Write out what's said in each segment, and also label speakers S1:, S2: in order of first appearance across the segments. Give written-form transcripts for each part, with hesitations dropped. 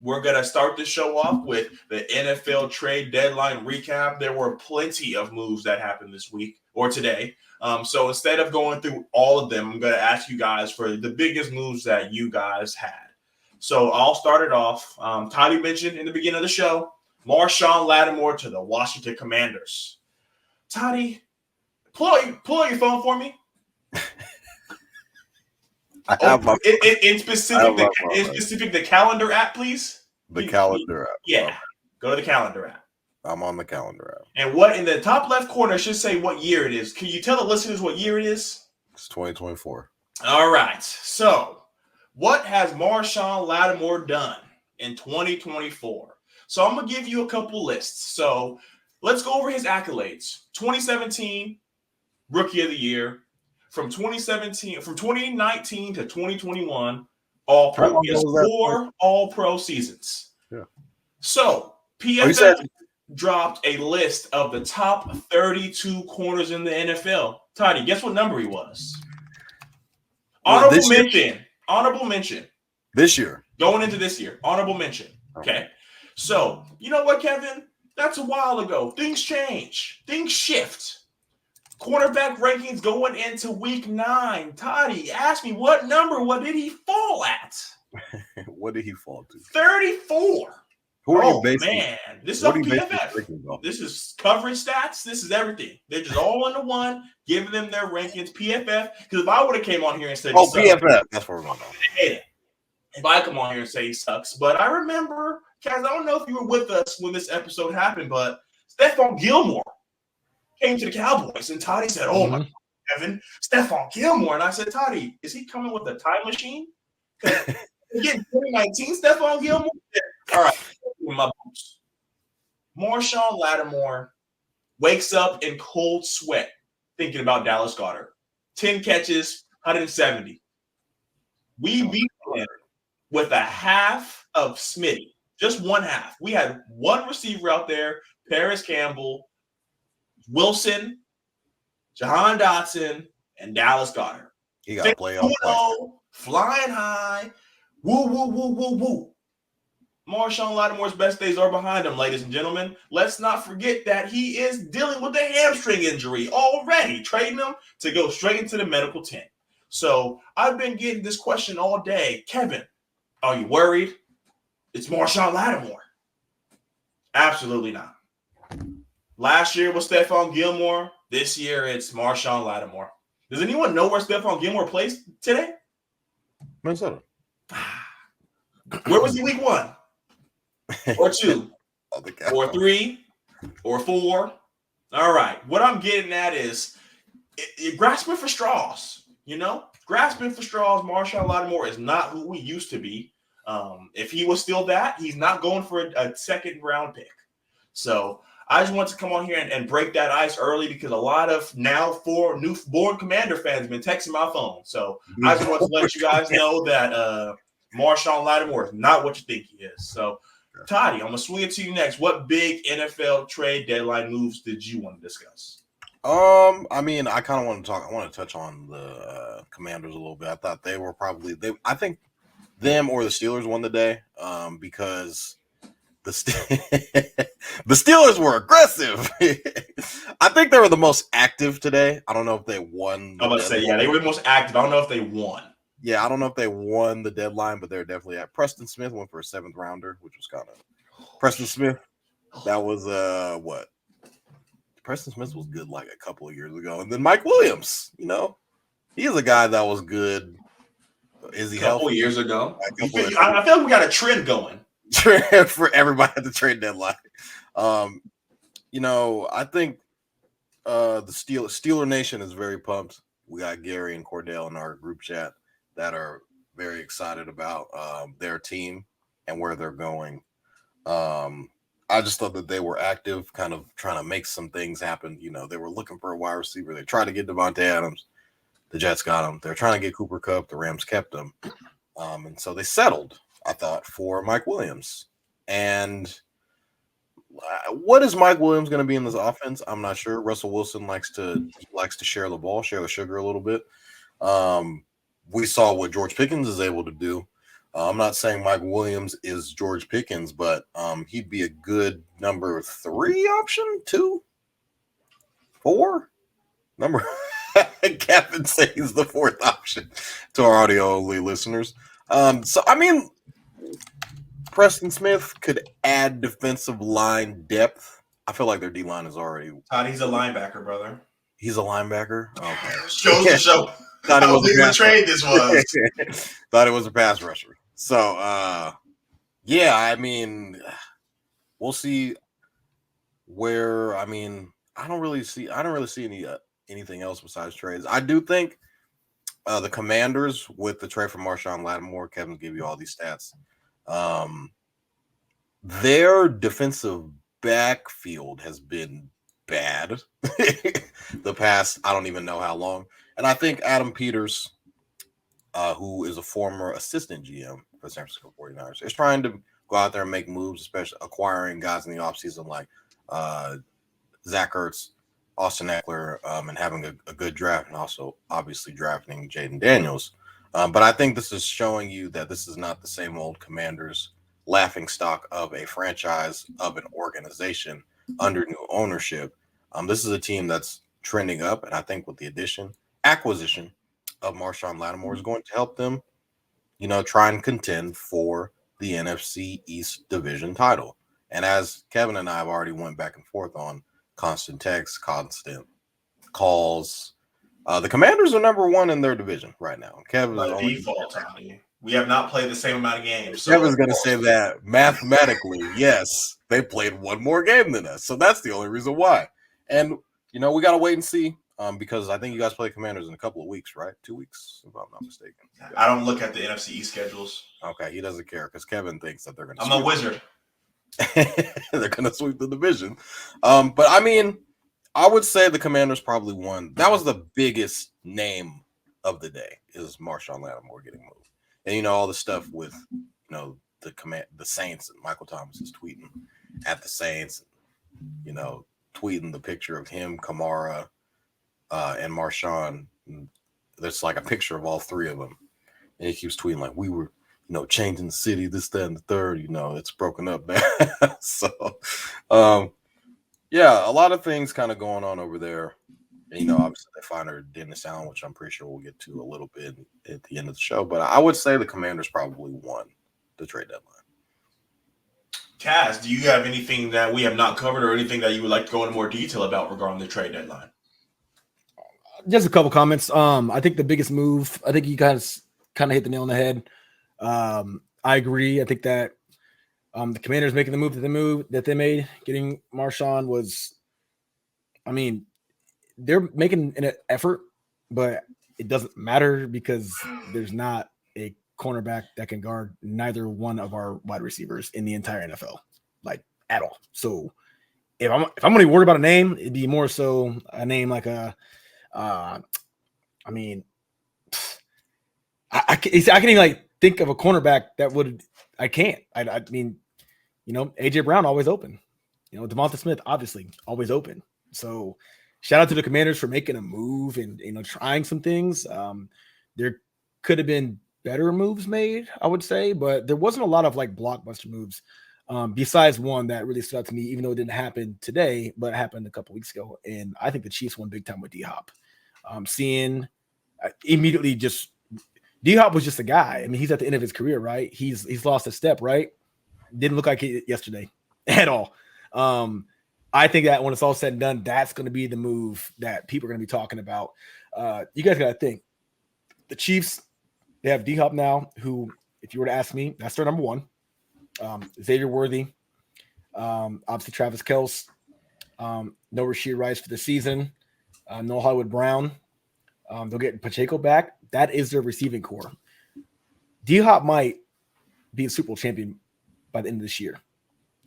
S1: we're going to start the show off with the NFL trade deadline recap. There were plenty of moves that happened this week or today. So instead of going through all of them, I'm going to ask you guys for the biggest moves that you guys had. So I'll start it off. Toddy mentioned in the beginning of the show, Marshon Lattimore to the Washington Commanders. Toddy, pull out your phone for me. In specific, the calendar app, please.
S2: The calendar app.
S1: Yeah, okay. Go to the calendar app.
S2: I'm on the calendar app.
S1: And what in the top left corner should say what year it is. Can you tell the listeners what year it is?
S2: It's 2024.
S1: All right. So, what has Marshon Lattimore done in 2024? So, I'm going to give you a couple lists. So, let's go over his accolades. 2017, Rookie of the Year. From 2019 to 2021, All-Pro. He has 4 All-Pro seasons.
S2: Yeah.
S1: So, PFF dropped a list of the top 32 corners in the NFL. Toddy, guess what number he was? Honorable mention.
S2: This year.
S1: Going into this year. Honorable mention. Okay. So, you know what, Kevin? That's a while ago. Things change. Things shift. Cornerback rankings going into week 9. Toddy, ask me what did he fall at?
S2: What did he fall to?
S1: 34. Man. This is on PFF. This is coverage stats. This is everything. They're just all into one, giving them their rankings. PFF. Because if I would have came on here and said
S2: PFF. That's what we're going on.
S1: If I come on here and say he sucks. But I remember, Kaz, I don't know if you were with us when this episode happened, but Stephon Gilmore came to the Cowboys, and Toddy said, "Oh my God, Kevin, Stephon Gilmore." And I said, "Toddy, is he coming with a time machine? Again, 2019 Stephon Gilmore." All right, my boots. Marshon Lattimore wakes up in cold sweat thinking about Dallas Goedert. 10 catches, 170. We beat him with a half of Smitty, just one half. We had one receiver out there, Paris Campbell, Wilson, Jahan Dotson, and Dallas Goedert.
S2: He got to play off.
S1: Flying high. Woo, woo, woo, woo, woo. Marshon Lattimore's best days are behind him, ladies and gentlemen. Let's not forget that he is dealing with a hamstring injury already, trading him to go straight into the medical tent. So I've been getting this question all day. Kevin, are you worried? It's Marshon Lattimore. Absolutely not. Last year was Stephon Gilmore. This year it's Marshon Lattimore. Does anyone know where Stephon Gilmore plays today?
S2: Minnesota.
S1: Where was he week 1? Or 2? Or 3? Or 4? All right. What I'm getting at is grasping for straws. Grasping for straws. Marshon Lattimore is not who we used to be. If he was still that, he's not going for a second round pick. So I just want to come on here and break that ice early because a lot of now 4 newborn Commander fans have been texting my phone. So I just want to let you guys know that Marshon Lattimore is not what you think he is. So, Toddy, I'm going to swing it to you next. What big NFL trade deadline moves did you want to discuss?
S2: I kind of want to talk. I want to touch on the Commanders a little bit. I thought they were I think them or the Steelers won the day because the Steelers were aggressive. I think they were the most active today. I don't know if they won.
S1: I was about to say, they were the most active. I don't know if they won.
S2: Yeah, I don't know if they won the deadline, but they're definitely at. Preston Smith went for a 7th rounder, which was kind of Preston Smith. That was what? Preston Smith was good like a couple of years ago, and then Mike Williams. He's a guy that was good. Is he
S1: a couple
S2: healthy?
S1: Years ago? I feel like we got a trend going.
S2: For everybody at the trade deadline. I think the Steeler Nation is very pumped. We got Gary and Cordell in our group chat that are very excited about their team and where they're going. I just thought that they were active, kind of trying to make some things happen. They were looking for a wide receiver. They tried to get Devontae Adams. The Jets got him. They're trying to get Cooper Kupp. The Rams kept him. And so they settled, I thought, for Mike Williams. And what is Mike Williams going to be in this offense? I'm not sure. Russell Wilson likes to share the ball, share the sugar a little bit. We saw what George Pickens is able to do. I'm not saying Mike Williams is George Pickens, but he'd be a good number 3 option, 2, 4. Number Kevin says he's the 4th option to our audio only listeners. So I mean, Preston Smith could add defensive line depth. I feel like their D line is already.
S1: Todd, he's a linebacker, brother.
S2: He's a linebacker. Okay.
S1: Shows to show
S2: Thought
S1: how big of a trade this was.
S2: Thought it was a pass rusher. So, yeah, I mean, we'll see where. I mean, I don't really see anything else besides trades. I do think the Commanders with the trade for Marshon Lattimore. Kevin will give you all these stats. Their defensive backfield has been bad the past, I don't even know how long. And I think Adam Peters, who is a former assistant GM for the San Francisco 49ers, is trying to go out there and make moves, especially acquiring guys in the offseason like Zach Ertz, Austin Eckler, and having a good draft, and also obviously drafting Jaden Daniels. But I think this is showing you that this is not the same old Commanders laughing stock of a franchise, of an organization under new ownership. This is a team that's trending up, and I think with the acquisition of Marshon Lattimore is going to help them, try and contend for the NFC East Division title. And as Kevin and I have already went back and forth on constant texts, constant calls, the Commanders are number 1 in their division right now. Kevin's
S1: by default, Tommy. We have not played the same amount of games.
S2: So Kevin's going to say that mathematically, yes, they played one more game than us. So that's the only reason why. And, we got to wait and see because I think you guys play Commanders in a couple of weeks, right? 2 weeks, if I'm not mistaken.
S1: I don't look at the NFC East schedules.
S2: Okay, he doesn't care because Kevin thinks that they're going to
S1: I'm a wizard.
S2: They're going to sweep the division. But, I mean, I would say the Commanders probably won. That was the biggest name of the day is Marshon Lattimore getting moved. And all the stuff with the Saints, and Michael Thomas is tweeting at the Saints, tweeting the picture of him, Kamara, and Marshon. There's like a picture of all 3 of them, and he keeps tweeting like we were, changing the city, this, that, and the third. It's broken up now. So, yeah, a lot of things kind of going on over there. And, obviously they find her Dennis Allen, which I'm pretty sure we'll get to a little bit at the end of the show. But I would say the Commanders probably won the trade deadline.
S1: Kaz, do you have anything that we have not covered or anything that you would like to go into more detail about regarding the trade deadline?
S3: Just a couple comments. I think the biggest move, I think you guys kind of hit the nail on the head. I agree. I think that the Commanders making the move that they made, getting Marshon was, I mean, they're making an effort, but it doesn't matter because there's not a cornerback that can guard neither one of our wide receivers in the entire NFL, like at all. So if I'm going to worry about a name, it'd be more so a name like I can even like think of a cornerback that would. I can't. I mean, AJ Brown always open. Devonta Smith obviously always open. So shout out to the Commanders for making a move and trying some things. There could have been better moves made, I would say, but there wasn't a lot of like blockbuster moves. Besides one that really stood out to me, even though it didn't happen today, but it happened a couple weeks ago. And I think the Chiefs won big time with D-Hop. Seeing immediately just D-Hop was just a guy. I mean, he's at the end of his career, right? He's lost a step, right? Didn't look like it yesterday at all. I think that when it's all said and done, that's going to be the move that people are going to be talking about. You guys got to think. The Chiefs, they have D-Hop now, who, if you were to ask me, that's their number 1. Xavier Worthy, obviously Travis Kelce, no Rashid Rice for the season, no Hollywood Brown. They'll get Pacheco back. That is their receiving core. D-Hop might be a Super Bowl champion by the end of this year,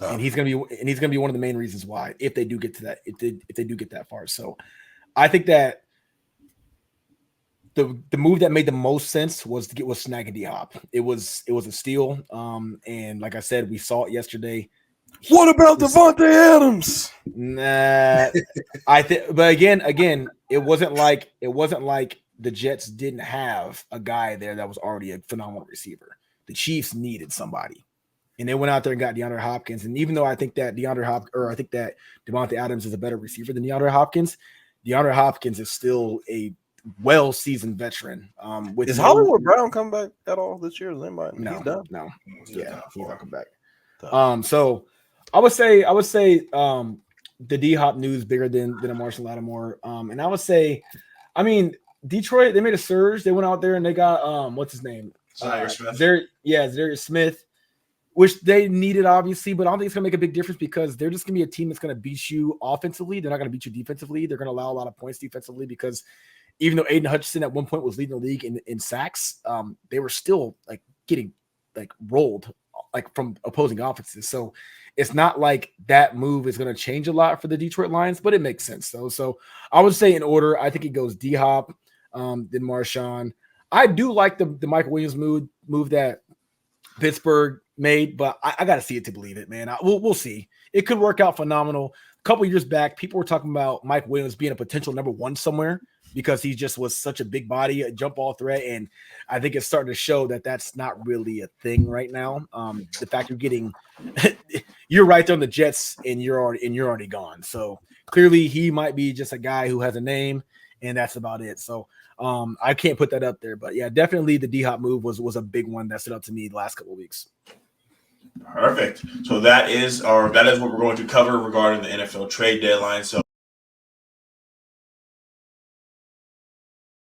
S3: and he's gonna be one of the main reasons why if they do get to that if they do get that far. So, I think that the move that made the most sense was snagging D-Hop. It was a steal. And like I said, we saw it yesterday.
S2: What about Devontae Adams?
S3: Nah, but again, it wasn't like the Jets didn't have a guy there that was already a phenomenal receiver. the Chiefs needed somebody. And they went out there and got DeAndre Hopkins. And even though I think that Devontae Adams is a better receiver than DeAndre Hopkins is still a well-seasoned veteron.
S2: Is Hollywood Brown come back at all this year? Is anybody?
S3: No,
S2: he's done.
S3: No. Yeah, he's not come back. So I would say the D-Hop news bigger than a Marshon Lattimore. And I would say, I mean, Detroit, they made a surge. They went out there and they got what's his name? Darius Smith, which they needed, obviously, but I don't think it's going to make a big difference because they're just going to be a team that's going to beat you offensively. They're not going to beat you defensively. They're going to allow a lot of points defensively because even though Aiden Hutchinson at one point was leading the league in sacks, they were still like getting like rolled like from opposing offenses. So it's not like that move is going to change a lot for the Detroit Lions, but it makes sense though. So I would say in order, I think it goes D-Hop, then Marshon. I do like the Michael Williams move that Pittsburgh made, but I got to see it to believe it, man. We'll see. It could work out phenomenal. A couple years back, people were talking about Mike Williams being a potential number one somewhere because he just was such a big body, a jump ball threat, and I think it's starting to show that that's not really a thing right now. The fact you're right there on the Jets and you're already gone. So clearly he might be just a guy who has a name, and that's about it. So I can't put that up there, but yeah, definitely the D-Hop move was a big one that stood out to me the last couple of weeks.
S1: Perfect. So that is what we're going to cover regarding the NFL trade deadline. So